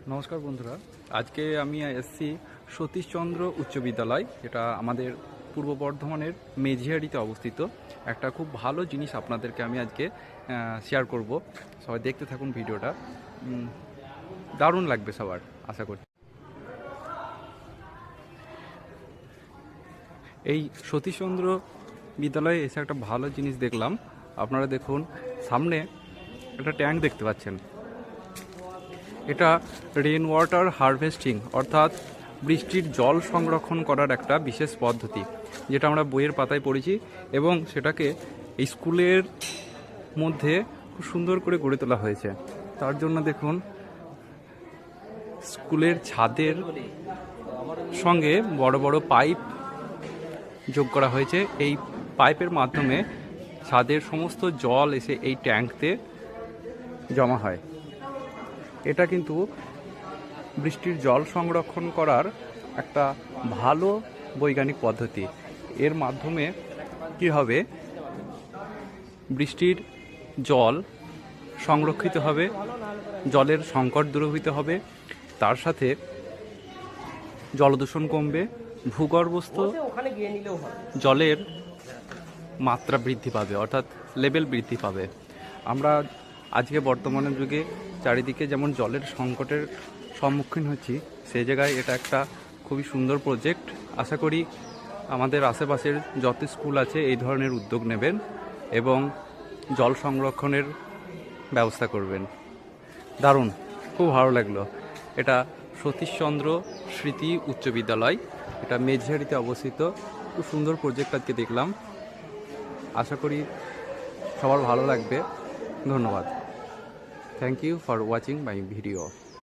নমস্কার বন্ধুরা, আজকে আমি এসেছি সতীশচন্দ্র উচ্চ বিদ্যালয়, যেটা আমাদের পূর্ব বর্ধমানের মেঝিয়াড়িতে অবস্থিত। একটা খুব ভালো জিনিস আপনাদেরকে আমি আজকে শেয়ার করব। সবাই দেখতে থাকুন ভিডিওটা, দারুণ লাগবে সবার, আশা করছি। এই সতীশচন্দ্র বিদ্যালয়ে এসে একটা ভালো জিনিস দেখলাম। আপনারা দেখুন, সামনে একটা ট্যাঙ্ক দেখতে পাচ্ছেন। এটা রেন ওয়াটার হারভেস্টিং, অর্থাৎ বৃষ্টির জল সংরক্ষণ করার একটা বিশেষ পদ্ধতি, যেটা আমরা বইয়ের পাতায় পড়েছি, এবং সেটাকে এই স্কুলের মধ্যে খুব সুন্দর করে গড়ে তোলা হয়েছে। তার জন্য দেখুন, স্কুলের ছাদের সঙ্গে বড় বড় পাইপ যোগ করা হয়েছে। এই পাইপের মাধ্যমে ছাদের সমস্ত জল এসে এই ট্যাঙ্কতে জমা হয়। এটা কিন্তু বৃষ্টির জল সংরক্ষণ করার একটা ভালো বৈজ্ঞানিক পদ্ধতি। এর মাধ্যমে কী হবে, বৃষ্টির জল সংরক্ষিত হবে, জলের সংকট দূরীভূত হবে, তার সাথে জলদূষণ কমবে, ভূগর্ভস্থ জলের মাত্রা বৃদ্ধি পাবে, অর্থাৎ লেভেল বৃদ্ধি পাবে। আমরা আজকে বর্তমানের যুগে চারিদিকে যেমন জলের সংকটের সম্মুখীন হচ্ছি, সেই জায়গায় এটা একটা খুবই সুন্দর প্রজেক্ট। আশা করি আমাদের আশেপাশের যত স্কুল আছে এই ধরনের উদ্যোগ নেবেন এবং জল সংরক্ষণের ব্যবস্থা করবেন। দারুণ, খুব ভালো লাগলো। এটা সতীশচন্দ্র স্মৃতি উচ্চ বিদ্যালয়, এটা মেঝিয়াড়িতে অবস্থিত। খুব সুন্দর প্রজেক্ট আজকে দেখলাম, আশা করি সবার ভালো লাগবে। ধন্যবাদ। Thank you for watching my video.